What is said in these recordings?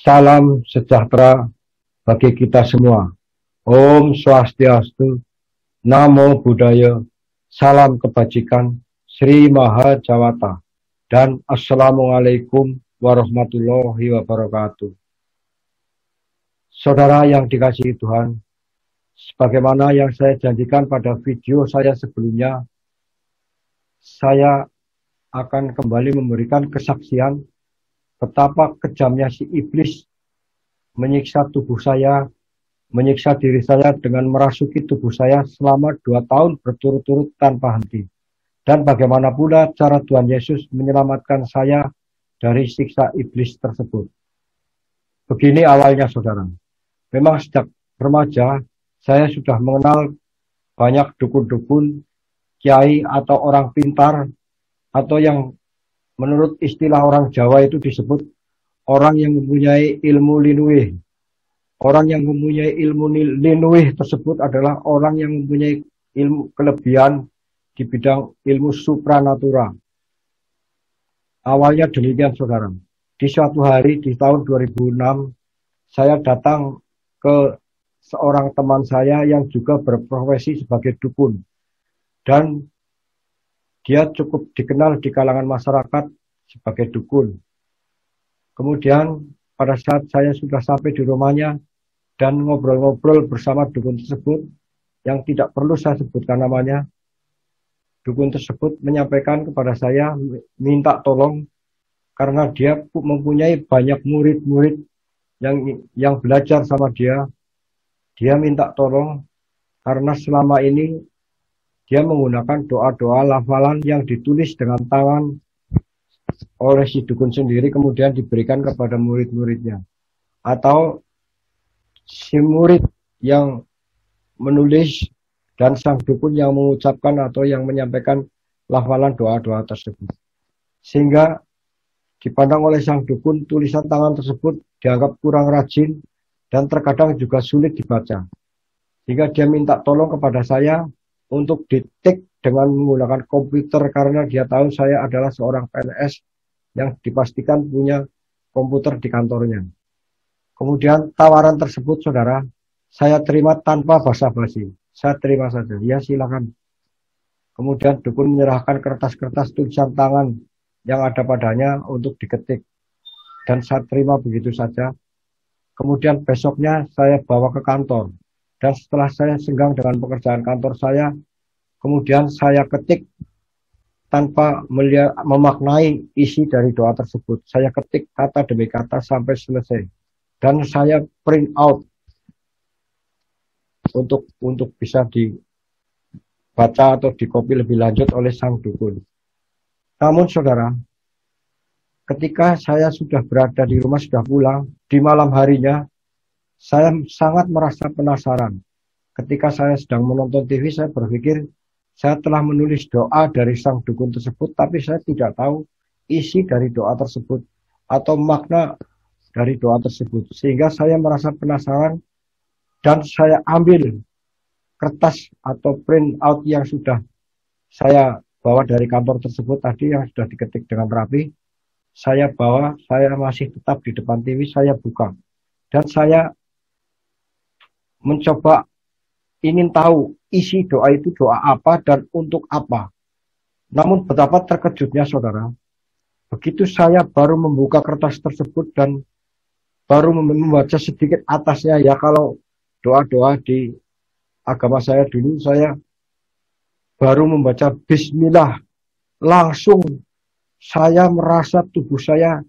Salam sejahtera bagi kita semua. Om Swastiastu, Namo Buddhaya, salam kebajikan, Sri Mahajawata, dan Assalamualaikum warahmatullahi wabarakatuh. Saudara yang dikasihi Tuhan, sebagaimana yang saya janjikan pada video saya sebelumnya, saya akan kembali memberikan kesaksian betapa kejamnya si iblis menyiksa tubuh saya, menyiksa diri saya dengan merasuki tubuh saya selama 2 tahun berturut-turut tanpa henti. Dan bagaimana pula cara Tuhan Yesus menyelamatkan saya dari siksa iblis tersebut. Begini awalnya, saudara. Memang sejak remaja, saya sudah mengenal banyak dukun-dukun, kiai atau orang pintar, atau yang menurut istilah orang Jawa itu disebut orang yang mempunyai ilmu linuih. Orang yang mempunyai ilmu linuih tersebut adalah orang yang mempunyai ilmu kelebihan di bidang ilmu supranatural. Awalnya demikian, saudara. Di suatu hari di tahun 2006, saya datang ke seorang teman saya yang juga berprofesi sebagai dukun. Dan dia cukup dikenal di kalangan masyarakat sebagai dukun. Kemudian pada saat saya sudah sampai di rumahnya dan ngobrol-ngobrol bersama dukun tersebut, yang tidak perlu saya sebutkan namanya, dukun tersebut menyampaikan kepada saya minta tolong karena dia mempunyai banyak murid-murid yang belajar sama dia. Dia minta tolong karena selama ini dia menggunakan doa-doa lafalan yang ditulis dengan tangan oleh si dukun sendiri, kemudian diberikan kepada murid-muridnya. Atau si murid yang menulis dan sang dukun yang mengucapkan atau yang menyampaikan lafalan doa-doa tersebut. Sehingga dipandang oleh sang dukun, tulisan tangan tersebut dianggap kurang rajin dan terkadang juga sulit dibaca. Sehingga dia minta tolong kepada saya untuk ditik dengan menggunakan komputer karena dia tahu saya adalah seorang PNS yang dipastikan punya komputer di kantornya. Kemudian tawaran tersebut, saudara, saya terima tanpa basa-basi. Saya terima saja, ya silakan. Kemudian dukun menyerahkan kertas-kertas tulisan tangan yang ada padanya untuk diketik. Dan saya terima begitu saja. Kemudian besoknya saya bawa ke kantor. Dan setelah saya senggang dengan pekerjaan kantor saya, kemudian saya ketik tanpa memaknai isi dari doa tersebut. Saya ketik kata demi kata sampai selesai. Dan saya print out untuk bisa dibaca atau dikopi lebih lanjut oleh sang dukun. Namun saudara, ketika saya sudah berada di rumah, sudah pulang, di malam harinya, saya sangat merasa penasaran. Ketika saya sedang menonton TV, saya berpikir, saya telah menulis doa dari sang dukun tersebut, tapi saya tidak tahu isi dari doa tersebut atau makna dari doa tersebut. Sehingga saya merasa penasaran dan saya ambil kertas atau print out yang sudah saya bawa dari kantor tersebut tadi, yang sudah diketik dengan rapi. Saya bawa, saya masih tetap di depan TV, saya buka. Dan saya mencoba ingin tahu isi doa itu doa apa dan untuk apa. Namun betapa terkejutnya, saudara. Begitu saya baru membuka kertas tersebut dan baru membaca sedikit atasnya, ya kalau doa-doa di agama saya dulu, saya baru membaca Bismillah, langsung saya merasa tubuh saya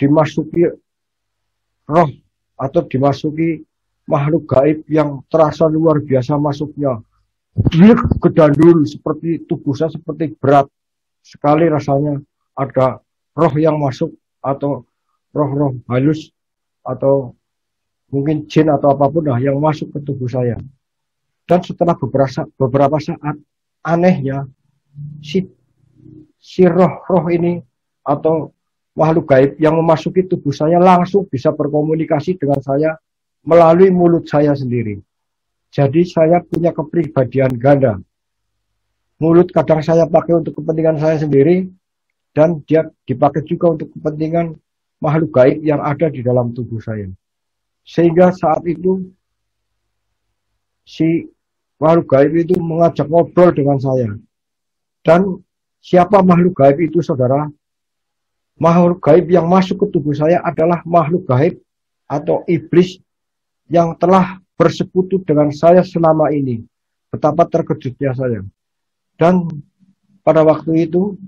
dimasuki roh atau dimasuki makhluk gaib yang terasa luar biasa masuknya. Dia gedandul, seperti tubuh saya seperti berat sekali rasanya, ada roh yang masuk atau roh-roh halus atau mungkin jin atau apapun lah yang masuk ke tubuh saya. Dan setelah beberapa saat, anehnya si roh-roh ini atau makhluk gaib yang memasuki tubuh saya langsung bisa berkomunikasi dengan saya melalui mulut saya sendiri. Jadi saya punya kepribadian ganda. Mulut kadang saya pakai untuk kepentingan saya sendiri, dan dia dipakai juga untuk kepentingan makhluk gaib yang ada di dalam tubuh saya. Sehingga saat itu si makhluk gaib itu mengajak ngobrol dengan saya. Dan siapa makhluk gaib itu, saudara? Makhluk gaib yang masuk ke tubuh saya adalah makhluk gaib atau iblis yang telah bersekutu dengan saya selama ini. Betapa terkejutnya saya. Dan pada waktu itu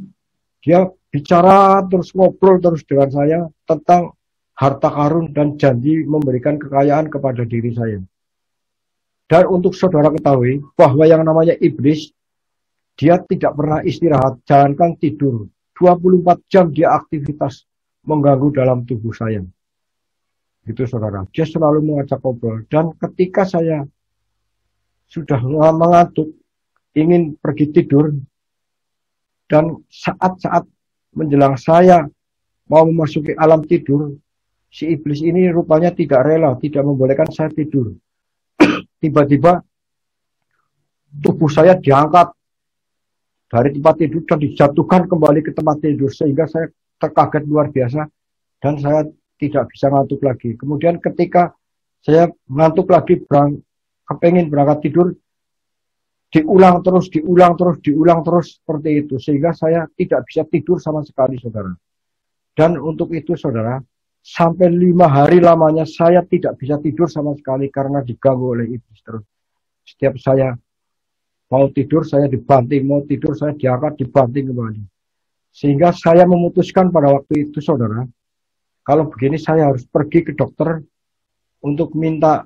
dia bicara terus, ngobrol terus dengan saya tentang harta karun dan janji memberikan kekayaan kepada diri saya. Dan untuk saudara ketahui bahwa yang namanya iblis, dia tidak pernah istirahat, jangankan tidur. 24 jam dia aktivitas mengganggu dalam tubuh saya. Itu saudara, dia selalu mengajak ngobrol. Dan ketika saya sudah mengantuk, ingin pergi tidur, dan saat-saat menjelang saya mau memasuki alam tidur, si iblis ini rupanya tidak rela, tidak membolehkan saya tidur. Tiba-tiba tubuh saya diangkat dari tempat tidur dan dijatuhkan kembali ke tempat tidur, sehingga saya terkaget luar biasa dan saya tidak bisa ngantuk lagi. Kemudian ketika saya ngantuk lagi, kepengen berangkat tidur, diulang terus seperti itu, sehingga saya tidak bisa tidur sama sekali, saudara. Dan untuk itu, saudara, sampai 5 hari lamanya saya tidak bisa tidur sama sekali karena diganggu oleh iblis terus. Setiap saya mau tidur, saya dibanting, mau tidur, saya diangkat, dibanting kembali. Sehingga saya memutuskan pada waktu itu, saudara, kalau begini saya harus pergi ke dokter untuk minta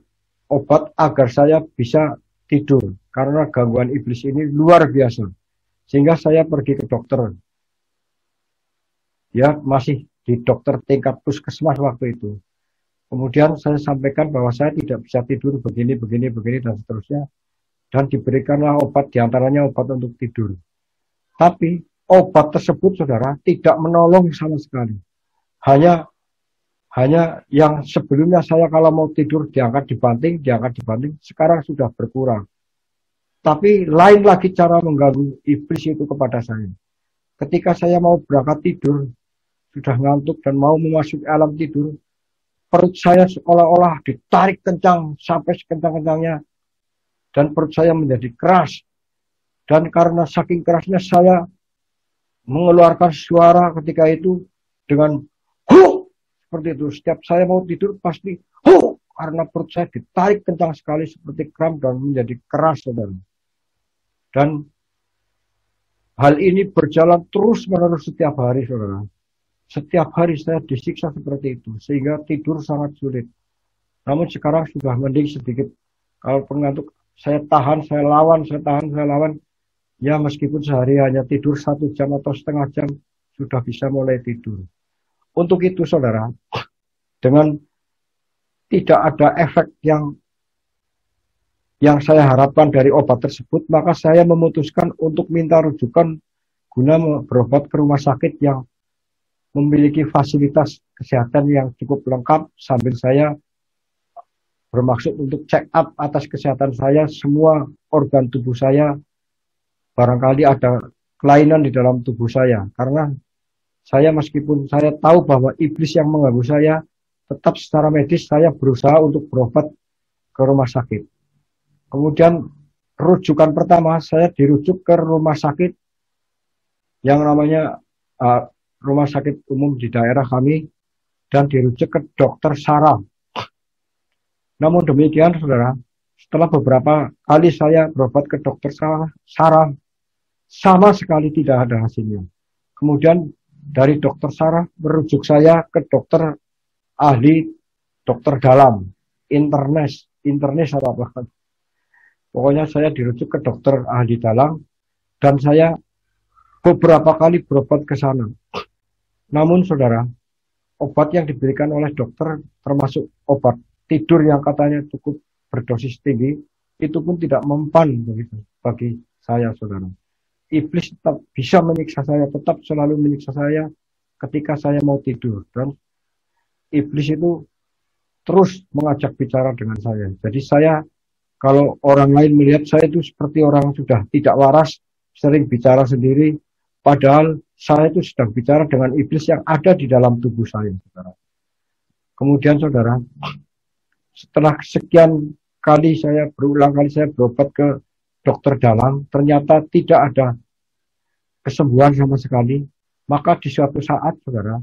obat agar saya bisa tidur. Karena gangguan iblis ini luar biasa. Sehingga saya pergi ke dokter. Ya, masih di dokter tingkat puskesmas waktu itu. Kemudian saya sampaikan bahwa saya tidak bisa tidur begini, dan seterusnya. Dan diberikanlah obat, diantaranya obat untuk tidur. Tapi obat tersebut, saudara, tidak menolong sama sekali. Hanya yang sebelumnya saya kalau mau tidur diangkat dibanting, sekarang sudah berkurang. Tapi lain lagi cara mengganggu iblis itu kepada saya. Ketika saya mau berangkat tidur, sudah ngantuk dan mau memasuki alam tidur, perut saya seolah-olah ditarik kencang sampai sekencang-kencangnya. Dan perut saya menjadi keras. Dan karena saking kerasnya saya mengeluarkan suara ketika itu dengan hu, seperti itu. Setiap saya mau tidur pasti hu, karena perut saya ditarik kencang sekali seperti kram dan menjadi keras, saudara. Dan hal ini berjalan terus-menerus setiap hari, saudara. Setiap hari saya disiksa seperti itu, sehingga tidur sangat sulit. Namun sekarang sudah mending sedikit. Kalau pengantuk, saya tahan, saya lawan. Ya meskipun sehari hanya tidur 1 jam atau setengah jam, sudah bisa mulai tidur. Untuk itu, saudara, dengan tidak ada efek yang saya harapkan dari obat tersebut, maka saya memutuskan untuk minta rujukan guna berobat ke rumah sakit yang memiliki fasilitas kesehatan yang cukup lengkap, sambil saya bermaksud untuk check up atas kesehatan saya, semua organ tubuh saya, barangkali ada kelainan di dalam tubuh saya. Karena saya meskipun saya tahu bahwa iblis yang mengganggu saya, tetap secara medis saya berusaha untuk berobat ke rumah sakit. Kemudian rujukan pertama, saya dirujuk ke rumah sakit yang namanya rumah sakit umum di daerah kami, dan dirujuk ke dokter saraf. Namun demikian, saudara, setelah beberapa kali saya berobat ke dokter saraf, sama sekali tidak ada hasilnya. Kemudian dari dokter saraf merujuk saya ke dokter ahli, dokter dalam, internis atau apa. Pokoknya saya dirujuk ke dokter ahli dalam, dan saya beberapa kali berobat ke sana. Namun, saudara, obat yang diberikan oleh dokter, termasuk obat tidur yang katanya cukup berdosis tinggi, itu pun tidak mempan bagi saya, saudara. Iblis tetap bisa menyiksa saya, tetap selalu menyiksa saya ketika saya mau tidur. Dan iblis itu terus mengajak bicara dengan saya. Jadi saya, kalau orang lain melihat saya itu seperti orang sudah tidak waras, sering bicara sendiri, padahal saya itu sedang bicara dengan iblis yang ada di dalam tubuh saya, saudara. Kemudian saudara, setelah sekian kali saya berulang kali saya berobat ke dokter dalam, ternyata tidak ada kesembuhan sama sekali. Maka di suatu saat, saudara,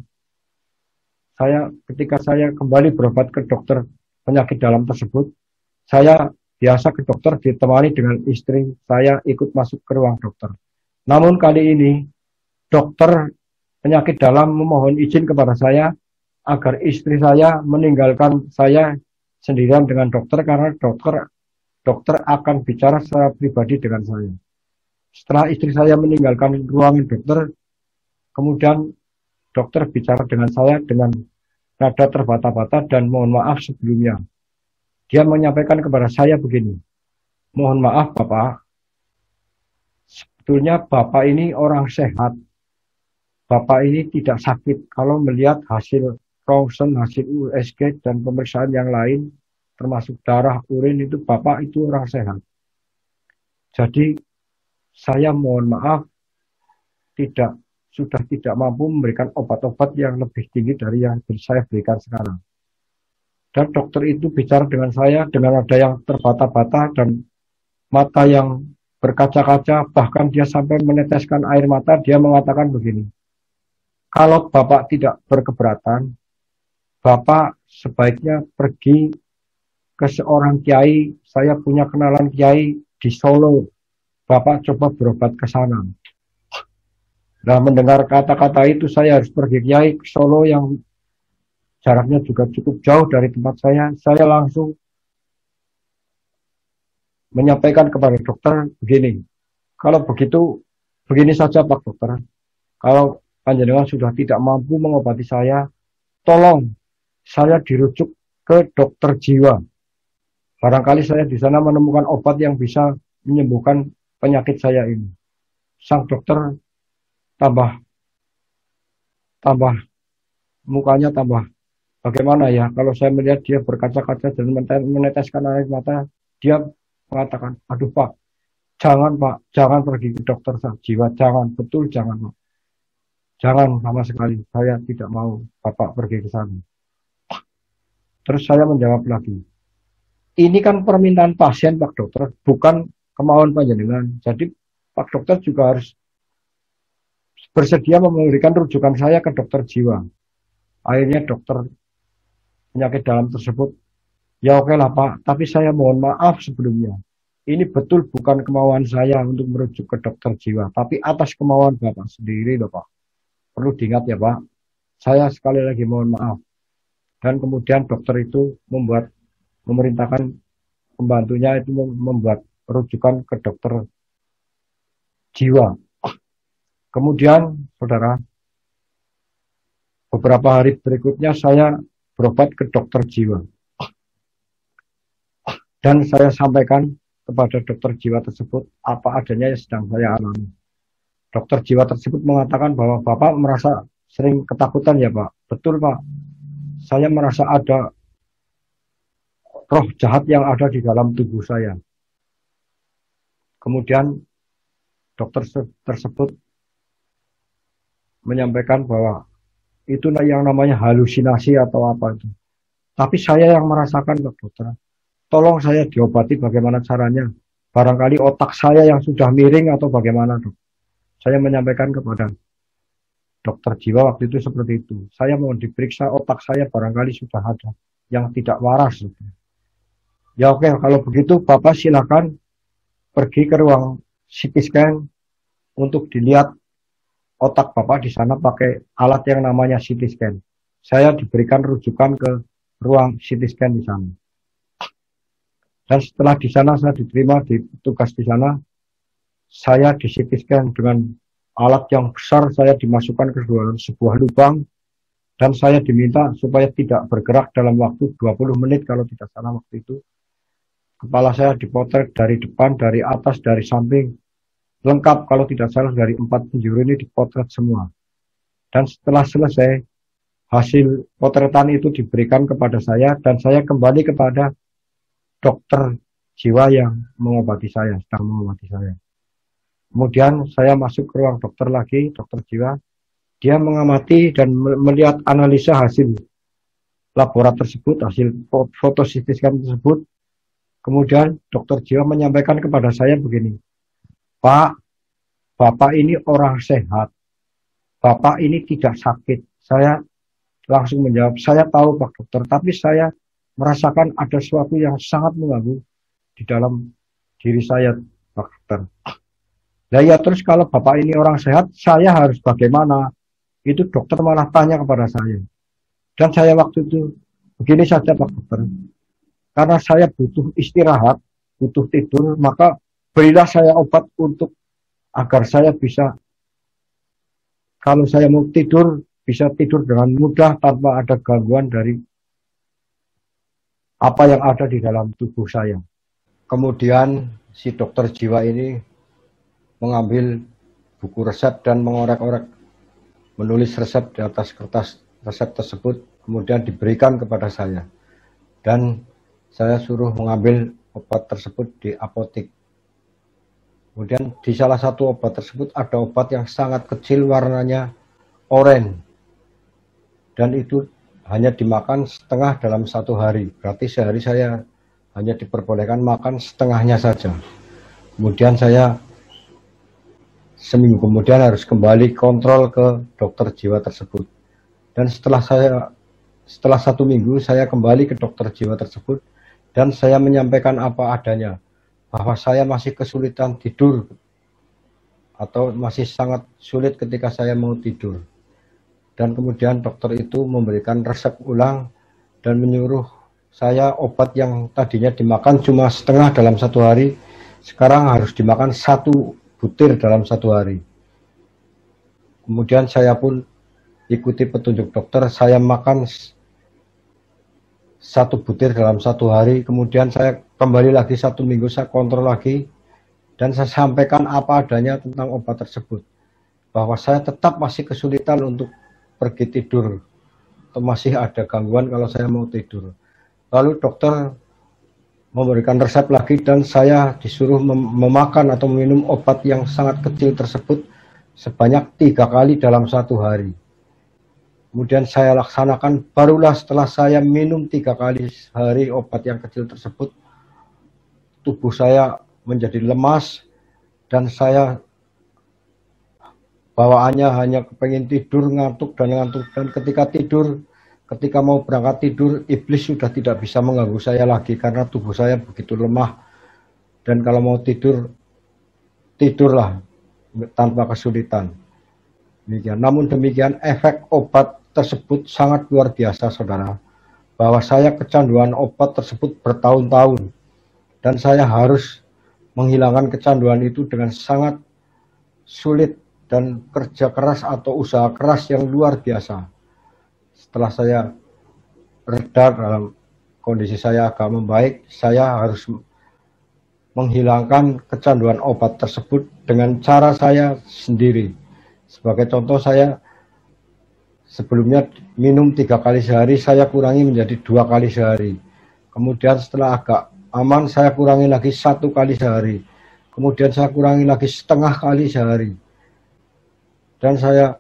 ketika saya kembali berobat ke dokter penyakit dalam tersebut, saya biasa ke dokter ditemani dengan istri saya ikut masuk ke ruang dokter. Namun kali ini dokter penyakit dalam memohon izin kepada saya agar istri saya meninggalkan saya sendirian dengan dokter karena dokter akan bicara secara pribadi dengan saya. Setelah istri saya meninggalkan ruangan dokter, kemudian dokter bicara dengan saya dengan nada terbata-bata dan mohon maaf sebelumnya. Dia menyampaikan kepada saya begini, mohon maaf Bapak, sebetulnya Bapak ini orang sehat. Bapak ini tidak sakit. Kalau melihat hasil ronsen, hasil USG dan pemeriksaan yang lain, termasuk darah, urin, itu Bapak itu orang sehat. Jadi saya mohon maaf sudah tidak mampu memberikan obat-obat yang lebih tinggi dari yang saya berikan sekarang. Dan dokter itu bicara dengan saya dengan nada yang terbata-bata dan mata yang berkaca-kaca, bahkan dia sampai meneteskan air mata. Dia mengatakan begini, kalau Bapak tidak berkeberatan, Bapak sebaiknya pergi ke seorang kiai. Saya punya kenalan kiai di Solo. Bapak coba berobat ke sana. Nah, mendengar kata-kata itu saya harus pergi kiai ke Solo yang jaraknya juga cukup jauh dari tempat saya. Saya langsung menyampaikan kepada dokter begini, kalau begitu begini saja Pak Dokter, kalau panjenengan sudah tidak mampu mengobati saya, tolong saya dirujuk ke dokter jiwa. Barangkali saya di sana menemukan obat yang bisa menyembuhkan penyakit saya ini. Sang dokter tambah mukanya tambah bagaimana ya, kalau saya melihat dia berkaca-kaca dan meneteskan air mata. Dia mengatakan, aduh Pak, jangan pergi ke dokter jiwa, jangan, betul jangan Pak. Jangan sama sekali, saya tidak mau Bapak pergi ke sana. Terus saya menjawab lagi, ini kan permintaan pasien Pak Dokter, bukan kemauan panjenengan. Jadi Pak Dokter juga harus bersedia memberikan rujukan saya ke dokter jiwa. Akhirnya dokter penyakit dalam tersebut, ya oke lah Pak, tapi saya mohon maaf sebelumnya. Ini betul bukan kemauan saya untuk merujuk ke dokter jiwa, tapi atas kemauan Bapak sendiri loh Pak. Perlu diingat ya Pak, saya sekali lagi mohon maaf. Dan kemudian dokter itu memerintahkan pembantunya itu membuat rujukan ke dokter jiwa. Kemudian, saudara, beberapa hari berikutnya saya berobat ke dokter jiwa. Dan saya sampaikan kepada dokter jiwa tersebut apa adanya yang sedang saya alami. Dokter jiwa tersebut mengatakan bahwa Bapak merasa sering ketakutan ya Pak. Betul Pak, saya merasa ada roh jahat yang ada di dalam tubuh saya. Kemudian dokter tersebut menyampaikan bahwa itu yang namanya halusinasi atau apa itu. Tapi saya yang merasakan Pak Dokter. Tolong saya diobati bagaimana caranya. Barangkali otak saya yang sudah miring atau bagaimana Dok. Saya menyampaikan kepada dokter jiwa waktu itu seperti itu. Saya mau diperiksa otak saya barangkali sudah ada yang tidak waras. Ya oke, kalau begitu Bapak silakan pergi ke ruang CT scan untuk dilihat otak Bapak di sana pakai alat yang namanya CT scan. Saya diberikan rujukan ke ruang CT scan di sana. Dan setelah di sana saya diterima di tugas di sana, saya di CT scan dengan alat yang besar, saya dimasukkan ke dalam sebuah lubang dan saya diminta supaya tidak bergerak dalam waktu 20 menit kalau tidak salah waktu itu. Kepala saya dipotret dari depan, dari atas, dari samping. Lengkap kalau tidak salah dari 4 penjuru ini dipotret semua. Dan setelah selesai, hasil potretan itu diberikan kepada saya dan saya kembali kepada dokter jiwa yang mengobati saya, sedang mengobati saya. Kemudian saya masuk ke ruang dokter lagi, dokter jiwa. Dia mengamati dan melihat analisa hasil laboratorium tersebut, hasil foto CT scan tersebut. Kemudian dokter jiwa menyampaikan kepada saya begini, Pak, Bapak ini orang sehat, Bapak ini tidak sakit. Saya langsung menjawab, saya tahu Pak Dokter, tapi saya merasakan ada sesuatu yang sangat mengganggu di dalam diri saya Pak Dokter. Nah ya terus kalau Bapak ini orang sehat, saya harus bagaimana? Itu dokter malah tanya kepada saya. Dan saya waktu itu, begini saja Pak Dokter, karena saya butuh istirahat, butuh tidur, maka berilah saya obat untuk agar saya bisa, kalau saya mau tidur, bisa tidur dengan mudah tanpa ada gangguan dari apa yang ada di dalam tubuh saya. Kemudian si dokter jiwa ini mengambil buku resep dan mengorek-orek, menulis resep di atas kertas resep tersebut, kemudian diberikan kepada saya. Dan saya suruh mengambil obat tersebut di apotek. Kemudian di salah satu obat tersebut ada obat yang sangat kecil warnanya oranye. Dan itu hanya dimakan setengah dalam satu hari. Berarti sehari saya hanya diperbolehkan makan setengahnya saja. Kemudian saya seminggu kemudian harus kembali kontrol ke dokter jiwa tersebut. Dan setelah 1 minggu saya kembali ke dokter jiwa tersebut dan saya menyampaikan apa adanya, bahwa saya masih kesulitan tidur atau masih sangat sulit ketika saya mau tidur. Dan kemudian dokter itu memberikan resep ulang dan menyuruh saya obat yang tadinya dimakan cuma setengah dalam satu hari, sekarang harus dimakan 1 butir dalam satu hari. Kemudian saya pun ikuti petunjuk dokter, saya makan 1 butir dalam satu hari. Kemudian saya kembali lagi 1 minggu, saya kontrol lagi dan saya sampaikan apa adanya tentang obat tersebut, bahwa saya tetap masih kesulitan untuk pergi tidur atau masih ada gangguan kalau saya mau tidur. Lalu dokter memberikan resep lagi dan saya disuruh memakan atau minum obat yang sangat kecil tersebut sebanyak 3 kali dalam satu hari. Kemudian saya laksanakan, barulah setelah saya minum 3 kali sehari obat yang kecil tersebut, tubuh saya menjadi lemas dan saya bawaannya hanya kepengen tidur, ngantuk. Dan ketika mau berangkat tidur, iblis sudah tidak bisa mengganggu saya lagi karena tubuh saya begitu lemah. Dan kalau mau tidur, tidurlah tanpa kesulitan. Demikian. Namun demikian efek obat tersebut sangat luar biasa saudara, bahwa saya kecanduan obat tersebut bertahun-tahun dan saya harus menghilangkan kecanduan itu dengan sangat sulit dan kerja keras atau usaha keras yang luar biasa. Setelah saya reda dalam kondisi saya agak membaik, saya harus menghilangkan kecanduan obat tersebut dengan cara saya sendiri. Sebagai contoh, saya sebelumnya minum 3 kali sehari, saya kurangi menjadi 2 kali sehari. Kemudian setelah agak aman, saya kurangi lagi 1 kali sehari. Kemudian saya kurangi lagi setengah kali sehari. Dan saya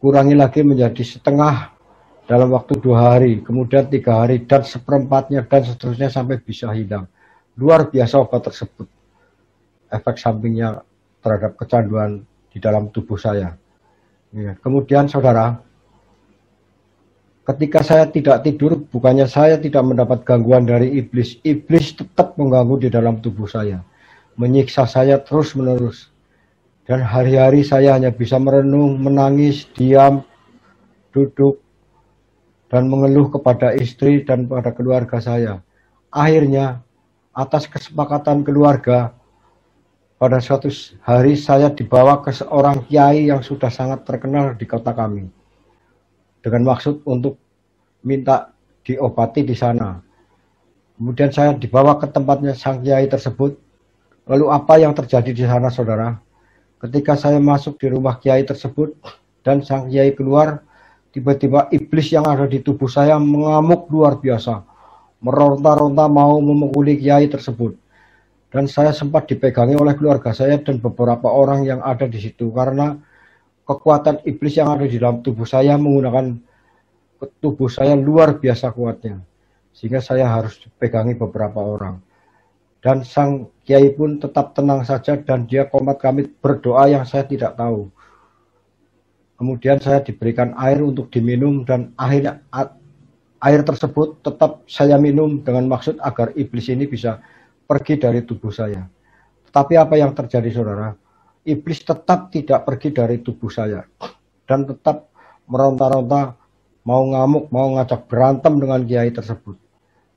kurangi lagi menjadi setengah dalam waktu 2 hari. Kemudian 3 hari dan seperempatnya dan seterusnya sampai bisa hilang. Luar biasa obat tersebut. Efek sampingnya terhadap kecanduan di dalam tubuh saya. Kemudian saudara, ketika saya tidak tidur, bukannya saya tidak mendapat gangguan dari iblis. Iblis tetap mengganggu di dalam tubuh saya, menyiksa saya terus-menerus. Dan hari-hari saya hanya bisa merenung, menangis, diam, duduk, dan mengeluh kepada istri dan pada keluarga saya. Akhirnya, atas kesepakatan keluarga, pada suatu hari saya dibawa ke seorang kiai yang sudah sangat terkenal di kota kami, dengan maksud untuk minta diobati di sana. Kemudian saya dibawa ke tempatnya sang kiai tersebut. Lalu apa yang terjadi di sana saudara? Ketika saya masuk di rumah kiai tersebut dan sang kiai keluar, tiba-tiba iblis yang ada di tubuh saya mengamuk luar biasa, meronta-ronta mau memukuli kiai tersebut. Dan saya sempat dipegangi oleh keluarga saya dan beberapa orang yang ada di situ, karena kekuatan iblis yang ada di dalam tubuh saya menggunakan tubuh saya luar biasa kuatnya. Sehingga saya harus pegangi beberapa orang. Dan sang kiai pun tetap tenang saja dan dia komat kamit berdoa yang saya tidak tahu. Kemudian saya diberikan air untuk diminum dan akhirnya air tersebut tetap saya minum dengan maksud agar iblis ini bisa pergi dari tubuh saya. Tetapi apa yang terjadi, saudara? Iblis tetap tidak pergi dari tubuh saya dan tetap meronta-ronta, mau ngamuk, mau ngajak berantem dengan kiai tersebut.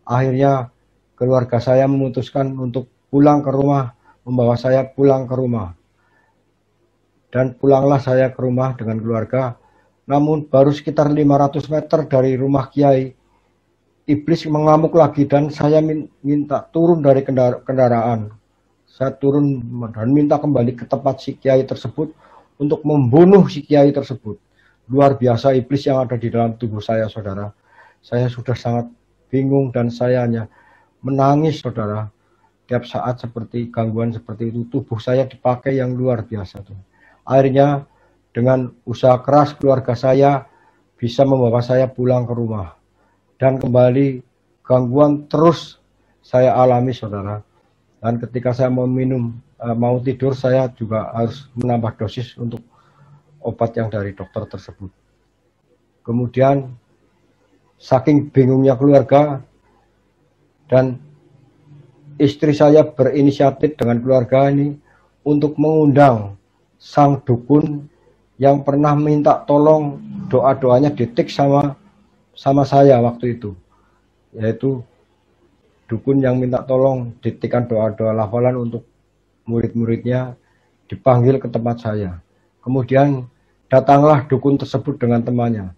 Akhirnya keluarga saya memutuskan untuk pulang ke rumah, membawa saya pulang ke rumah. Dan pulanglah saya ke rumah dengan keluarga. Namun baru sekitar 500 meter dari rumah kiai, iblis mengamuk lagi dan saya minta turun dari kendaraan. Saya turun dan minta kembali ke tempat si kiai tersebut untuk membunuh si kiai tersebut. Luar biasa iblis yang ada di dalam tubuh saya, saudara. Saya sudah sangat bingung dan saya hanya menangis, saudara. Tiap saat seperti gangguan seperti itu, tubuh saya dipakai yang luar biasa. Akhirnya dengan usaha keras keluarga saya bisa membawa saya pulang ke rumah. Dan kembali gangguan terus saya alami, saudara. Dan ketika saya mau minum, mau tidur, saya juga harus menambah dosis untuk obat yang dari dokter tersebut. Kemudian saking bingungnya keluarga dan istri saya berinisiatif dengan keluarga ini untuk mengundang sang dukun yang pernah minta tolong doa-doanya ditik sama saya waktu itu, yaitu dukun yang minta tolong ditikan doa-doa lafalan untuk murid-muridnya dipanggil ke tempat saya. Kemudian datanglah dukun tersebut dengan temannya.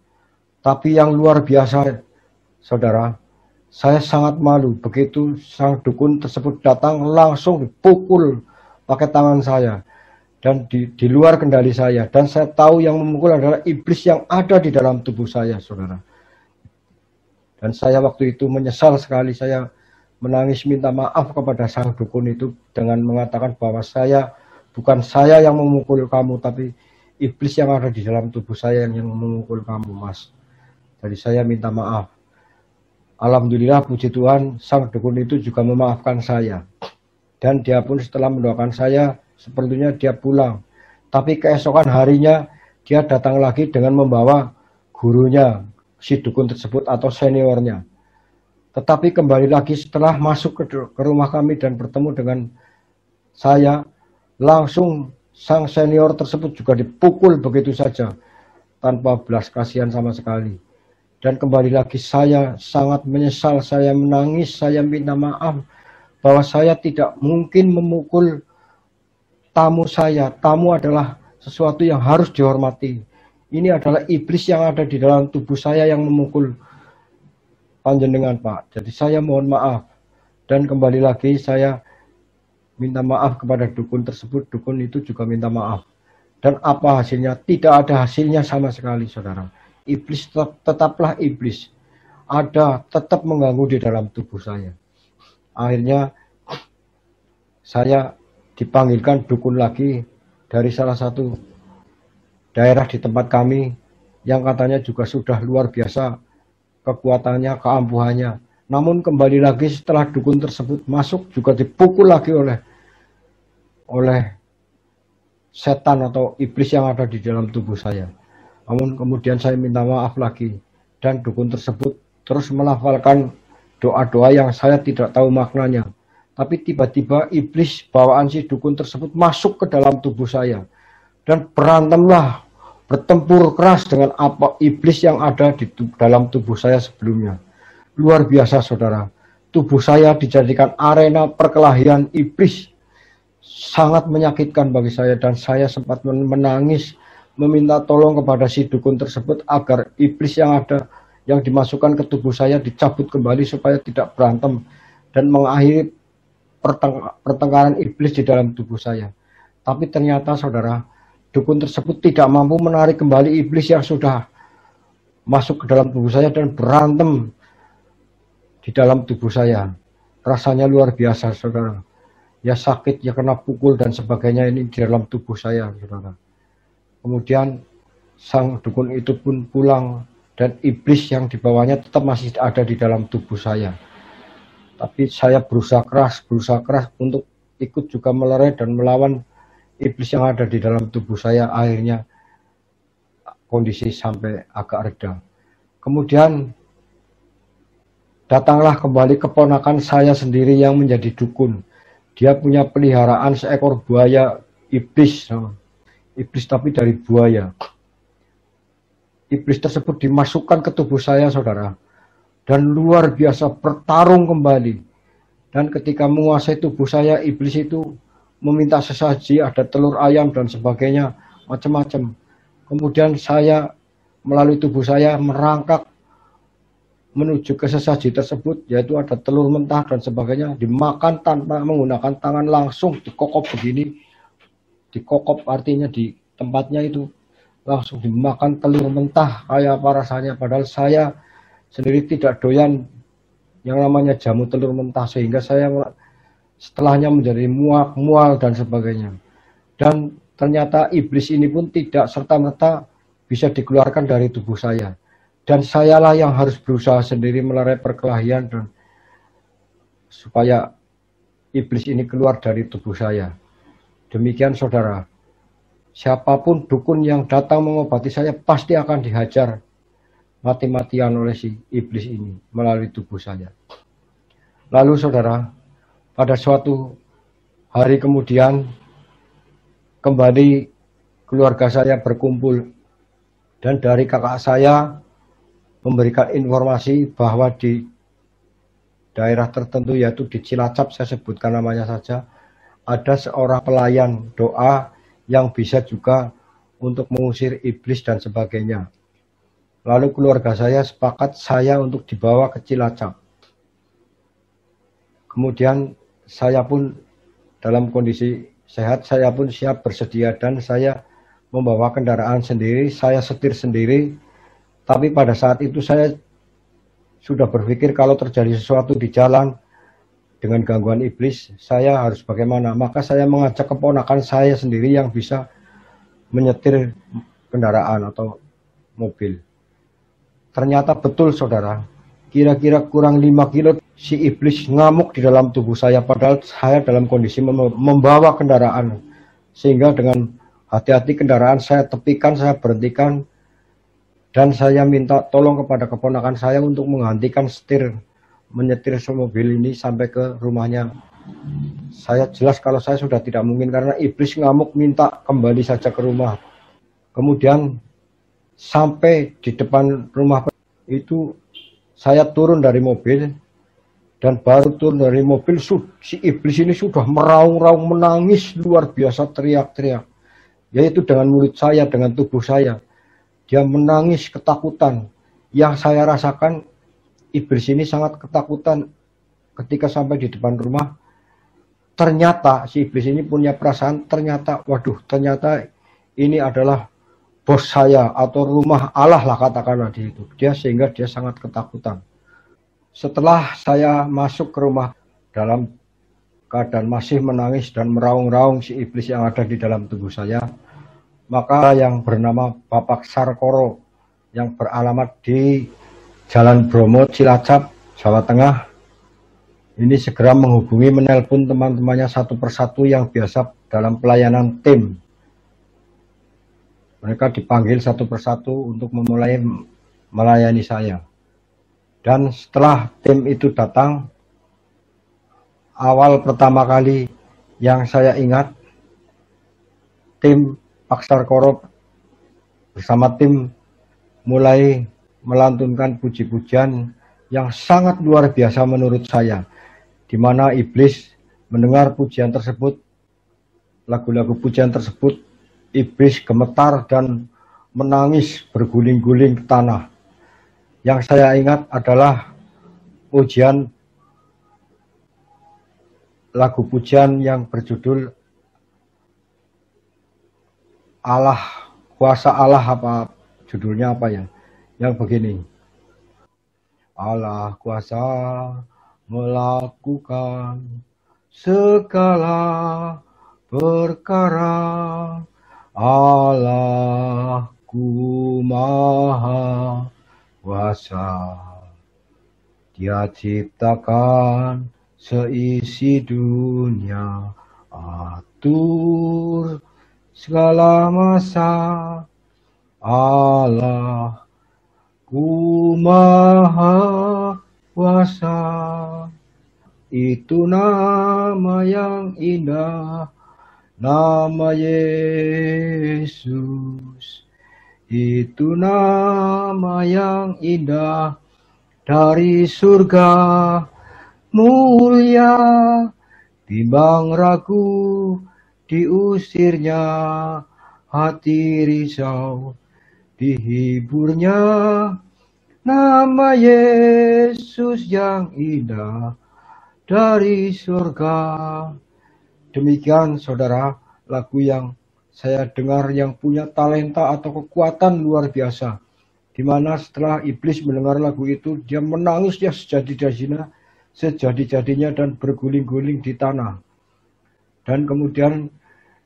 Tapi yang luar biasa, saudara, saya sangat malu. Begitu sang dukun tersebut datang, langsung dipukul pakai tangan saya. Dan di luar kendali saya. Dan saya tahu yang memukul adalah iblis yang ada di dalam tubuh saya, saudara. Dan saya waktu itu menyesal sekali. Saya menangis minta maaf kepada sang dukun itu dengan mengatakan bahwa bukan saya yang memukul kamu, tapi iblis yang ada di dalam tubuh saya yang memukul kamu, Mas. Jadi saya minta maaf. Alhamdulillah, puji Tuhan, sang dukun itu juga memaafkan saya. Dan dia pun setelah mendoakan saya, sepertinya dia pulang. Tapi keesokan harinya, dia datang lagi dengan membawa gurunya, si dukun tersebut atau seniornya. Tetapi kembali lagi setelah masuk ke rumah kami dan bertemu dengan saya, langsung sang senior tersebut juga dipukul begitu saja, tanpa belas kasihan sama sekali. Dan kembali lagi saya sangat menyesal, saya menangis, saya minta maaf, bahwa saya tidak mungkin memukul tamu saya. Tamu adalah sesuatu yang harus dihormati. Ini adalah iblis yang ada di dalam tubuh saya yang memukul panjenengan, Pak. Jadi saya mohon maaf. Dan kembali lagi saya minta maaf kepada dukun tersebut. Dukun itu juga minta maaf. Dan apa hasilnya? Tidak ada hasilnya sama sekali, saudara. Iblis tetaplah iblis. Ada, tetap mengganggu di dalam tubuh saya. Akhirnya saya dipanggilkan dukun lagi dari salah satu daerah di tempat kami yang katanya juga sudah luar biasa kekuatannya, keampuhannya. Namun kembali lagi setelah dukun tersebut masuk juga dipukul lagi oleh setan atau iblis yang ada di dalam tubuh saya. Namun kemudian saya minta maaf lagi dan dukun tersebut terus melafalkan doa-doa yang saya tidak tahu maknanya. Tapi tiba-tiba iblis bawaan si dukun tersebut masuk ke dalam tubuh saya dan berantemlah, bertempur keras dengan apa iblis yang ada di dalam tubuh saya sebelumnya. Luar biasa, saudara. Tubuh saya dijadikan arena perkelahian iblis. Sangat menyakitkan bagi saya dan saya sempat menangis, meminta tolong kepada si dukun tersebut agar iblis yang ada, yang dimasukkan ke tubuh saya dicabut kembali supaya tidak berantem dan mengakhiri pertengkaran iblis di dalam tubuh saya. Tapi ternyata, saudara, dukun tersebut tidak mampu menarik kembali iblis yang sudah masuk ke dalam tubuh saya dan berantem di dalam tubuh saya. Rasanya luar biasa, saudara. Ya sakit, ya kena pukul dan sebagainya ini di dalam tubuh saya, saudara. Kemudian sang dukun itu pun pulang dan iblis yang dibawanya tetap masih ada di dalam tubuh saya. Tapi saya berusaha keras untuk ikut juga melerai dan melawan iblis yang ada di dalam tubuh saya. Akhirnya kondisi sampai agak reda. Kemudian datanglah kembali keponakan saya sendiri yang menjadi dukun. Dia punya peliharaan seekor buaya iblis. Iblis tapi dari buaya. Iblis tersebut dimasukkan ke tubuh saya, saudara. Dan luar biasa bertarung kembali. Dan ketika menguasai tubuh saya, iblis itu meminta sesaji, ada telur ayam dan sebagainya, macam-macam. Kemudian saya melalui tubuh saya merangkak menuju ke sesaji tersebut, yaitu ada telur mentah dan sebagainya, dimakan tanpa menggunakan tangan, langsung dikokop begini. Dikokop artinya di tempatnya itu langsung dimakan telur mentah, kayak apa rasanya. Padahal saya sendiri tidak doyan yang namanya jamu telur mentah, sehingga saya setelahnya menjadi mual dan sebagainya. Dan ternyata iblis ini pun tidak serta-merta bisa dikeluarkan dari tubuh saya. Dan sayalah yang harus berusaha sendiri melerai perkelahian dan supaya iblis ini keluar dari tubuh saya. Demikian, saudara. Siapapun dukun yang datang mengobati saya pasti akan dihajar mati-matian oleh si iblis ini melalui tubuh saya. Lalu, saudara, pada suatu hari kemudian kembali keluarga saya berkumpul dan dari kakak saya memberikan informasi bahwa di daerah tertentu, yaitu di Cilacap, saya sebutkan namanya saja, ada seorang pelayan doa yang bisa juga untuk mengusir iblis dan sebagainya. Lalu keluarga saya sepakat saya untuk dibawa ke Cilacap. Kemudian saya pun dalam kondisi sehat, saya pun siap bersedia dan saya membawa kendaraan sendiri, saya setir sendiri. Tapi pada saat itu saya sudah berpikir kalau terjadi sesuatu di jalan dengan gangguan iblis, saya harus bagaimana? Maka saya mengajak keponakan saya sendiri yang bisa menyetir kendaraan atau mobil. Ternyata betul, saudara. Kira-kira kurang 5 kilo si iblis ngamuk di dalam tubuh saya, padahal saya dalam kondisi membawa kendaraan. Sehingga dengan hati-hati kendaraan saya tepikan, saya berhentikan, dan saya minta tolong kepada keponakan saya untuk menghentikan setir, menyetir mobil ini sampai ke rumahnya. Saya jelas kalau saya sudah tidak mungkin karena iblis ngamuk minta kembali saja ke rumah. Kemudian sampai di depan rumah itu saya turun dari mobil dan baru turun dari mobil si iblis ini sudah meraung-raung menangis luar biasa, teriak-teriak. Yaitu dengan mulut saya, dengan tubuh saya. Dia menangis ketakutan. Yang saya rasakan iblis ini sangat ketakutan ketika sampai di depan rumah. Ternyata si iblis ini punya perasaan, ternyata ini adalah bos saya atau rumah Allah lah katakanlah di itu. Sehingga dia sangat ketakutan. Setelah saya masuk ke rumah dalam keadaan masih menangis dan meraung-raung si iblis yang ada di dalam tubuh saya, maka yang bernama Bapak Sarkoro yang beralamat di Jalan Bromo, Cilacap, Jawa Tengah, ini segera menghubungi, menelpon teman-temannya satu persatu yang biasa dalam pelayanan tim. Mereka dipanggil satu persatu untuk memulai melayani saya. Dan setelah tim itu datang, awal pertama kali yang saya ingat, tim Pak Sarkoro bersama tim mulai melantunkan puji-pujian yang sangat luar biasa menurut saya, di mana iblis mendengar pujian tersebut, lagu-lagu pujian tersebut, iblis gemetar dan menangis berguling-guling ke tanah. Yang saya ingat adalah pujian lagu pujian yang berjudul Allah, kuasa Allah, apa judulnya apa ya? Yang begini. Allah kuasa melakukan segala perkara Allahku Maha Kuasa, Dia ciptakan seisi dunia, atur segala masa. Allahku Maha Kuasa, itu nama yang indah, nama Yesus. Itu nama yang indah dari surga, mulia timbang ragu diusirnya hati risau, dihiburnya nama Yesus yang indah dari surga. Demikian saudara, lagu yang saya dengar yang punya talenta atau kekuatan luar biasa, di mana setelah iblis mendengar lagu itu, dia menangis, dia sejadi-jadinya dan berguling-guling di tanah. Dan kemudian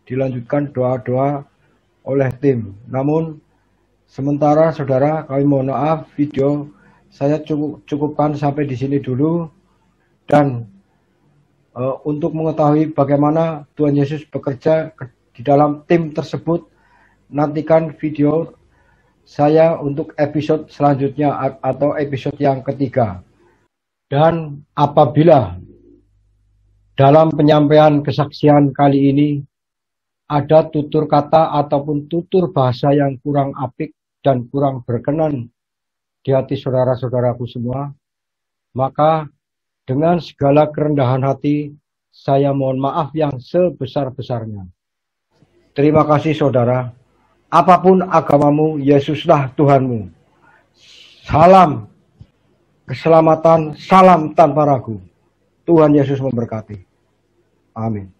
dilanjutkan doa-doa oleh tim. Namun sementara saudara, kami mohon maaf, video saya cukupkan sampai di sini dulu. Dan untuk mengetahui bagaimana Tuhan Yesus bekerja di dalam tim tersebut, nantikan video saya untuk episode selanjutnya atau episode yang ketiga. Dan apabila dalam penyampaian kesaksian kali ini ada tutur kata ataupun tutur bahasa yang kurang apik dan kurang berkenan di hati saudara-saudaraku semua, maka dengan segala kerendahan hati saya mohon maaf yang sebesar-besarnya. Terima kasih saudara. Apapun agamamu, Yesuslah Tuhanmu. Salam keselamatan, salam tanpa ragu. Tuhan Yesus memberkati. Amin.